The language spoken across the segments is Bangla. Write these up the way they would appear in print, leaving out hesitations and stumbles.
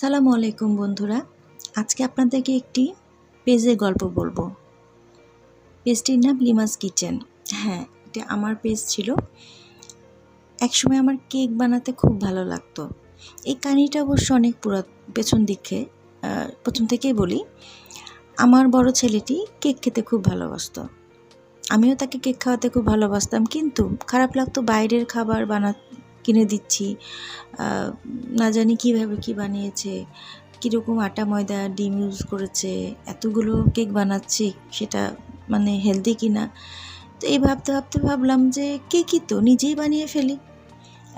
সালামু আলাইকুম বন্ধুরা, আজকে আপনাদেরকে একটি পেজের গল্প বলবো। পেজটির নাম লিমাস কিচেন। হ্যাঁ, এটা আমার পেজ ছিল। একসময় আমার কেক বানাতে খুব ভালো লাগতো। এই কাহিনিটা অবশ্য অনেক পেছন দিকে, প্রথম থেকেই বলি। আমার বড় ছেলেটি কেক খেতে খুব ভালোবাসতো। আমিও তাকে কেক খাওয়াতে খুব ভালোবাসতাম, কিন্তু খারাপ লাগতো বাইরের খাবার কিনে দিচ্ছি, না জানি কীভাবে কী বানিয়েছে, কীরকম আটা ময়দা ডিম ইউজ করেছে, এতগুলো কেক বানাচ্ছি, সেটা মানে হেলদি কিনা। তো এই ভাবতে ভাবতে ভাবলাম যে কেকই তো নিজেই বানিয়ে ফেলি।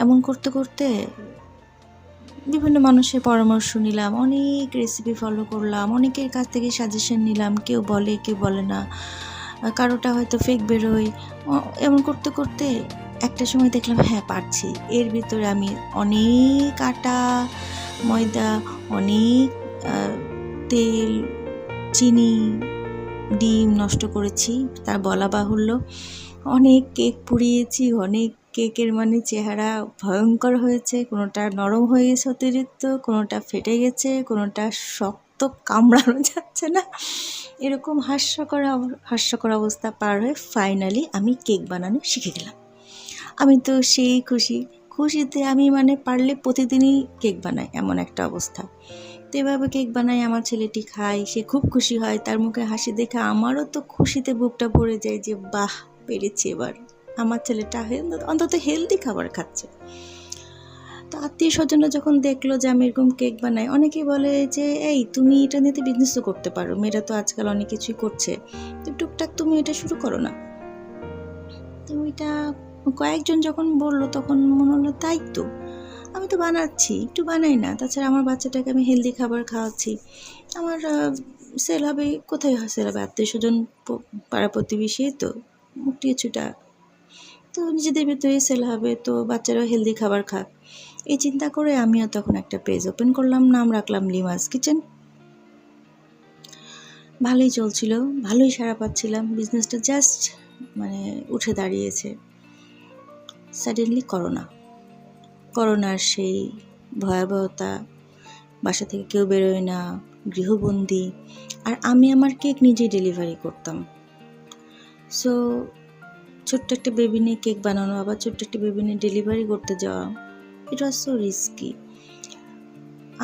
এমন করতে করতে বিভিন্ন মানুষের পরামর্শ নিলাম, অনেক রেসিপি ফলো করলাম, অনেকের কাছ থেকে সাজেশন নিলাম। কেউ বলে, কেউ বলে না, কারোটা হয়তো ফেক বেরোয়। এমন করতে করতে একটা সময় দেখলাম হ্যাঁ পারছি। এর ভিতরে আমি অনেক আটা ময়দা, অনেক তেল, চিনি, ডিম নষ্ট করেছি, তার বলা বাহুল্য। অনেক কেক পুড়িয়েছি, অনেক কেকের মানে চেহারা ভয়ঙ্কর হয়েছে। কোনোটা নরম হয়ে গেছে অতিরিক্ত, কোনোটা ফেটে গেছে, কোনোটা শক্ত, কামড়ানো যাচ্ছে না। এরকম হাস্যকর অবস্থা পার হয়ে ফাইনালি আমি কেক বানানো শিখে গেলাম। আমি তো সেই খুশিতে আমি মানে পারলে প্রতিদিনই কেক বানাই, এমন একটা অবস্থা। তো এভাবে কেক বানাই, আমার ছেলেটি খায়, সে খুব খুশি হয়। তার মুখে হাসি দেখে আমারও তো খুশিতে বুকটা ভরে যায় যে বাহ, পেরেছি এবার। আমার ছেলেটা অন্তত হেলদি খাবার খাচ্ছে। তো আত্মীয় স্বজনরা যখন দেখলো যে আমি এরকম কেক বানাই, অনেকেই বলে যে এই তুমি এটা নিয়ে বিজনেসও করতে পারো, মেয়েরা তো আজকাল অনেক কিছুই করছে, তো টুকটাক তুমি এটা শুরু করো না। তো এটা কয়েকজন যখন বললো তখন মনে হলো তাই তো, আমি তো বানাচ্ছি, একটু বানাই না। তাছাড়া আমার বাচ্চাটাকে আমি হেলদি খাবার খাওয়াচ্ছি, আমার সেল হবে। কোথায় সেল হবে? আত্মীয় স্বজন, পাড়া প্রতিবেশী, তো কিছুটা তো নিজেদের ভিতরেই সেল হবে, তো বাচ্চারাও হেলদি খাবার খাক। এই চিন্তা করে আমিও তখন একটা পেজ ওপেন করলাম, নাম রাখলাম লিমাস কিচেন। ভালোই চলছিল, ভালোই সাড়া পাচ্ছিলাম, বিজনেসটা জাস্ট মানে উঠে দাঁড়িয়েছে। সাডেনলি করোনার সেই ভয়াবহতা, বাসা থেকে কেউ বেরোয় না, গৃহবন্দী, আর আমি আমার কেক নিজেই ডেলিভারি করতাম। সো ছোট্ট একটা বেবি নিয়ে কেক বানানো, আবার ছোট্ট একটা বেবি নিয়ে ডেলিভারি করতে যাওয়া, ইট ওয়াজ সো রিস্কি।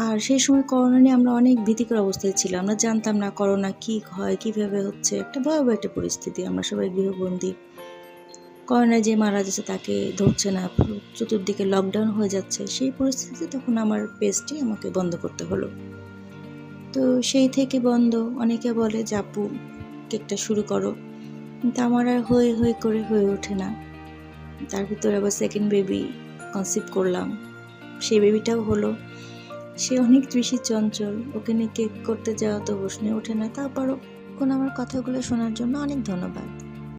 আর সেই সময় করোনা নিয়ে আমরা অনেক ভীতিকর অবস্থায় ছিলাম। আমরা জানতাম না করোনা কী হয়, কীভাবে হচ্ছে। একটা ভয়াবহ একটা পরিস্থিতি, আমরা সবাই গৃহবন্দী। করোনায় যে মারা যাচ্ছে তাকে ধরছে না, চতুর্দিকে লকডাউন হয়ে যাচ্ছে। সেই পরিস্থিতিতে তখন আমার পেজটি আমাকে বন্ধ করতে হলো। তো সেই থেকে বন্ধ। অনেকে বলে যে আপু কেকটা শুরু করো, কিন্তু আমার আর হয়ে ওঠে না। তার ভিতরে আবার সেকেন্ড বেবি কনসিভ করলাম, সেই বেবিটাও হলো। সে অনেক বেশি চঞ্চল, ওকে নিয়ে কেক করতে যাওয়া তো প্রশ্নে ওঠে না। তারপরও এখন আমার কথাগুলো শোনার জন্য অনেক ধন্যবাদ।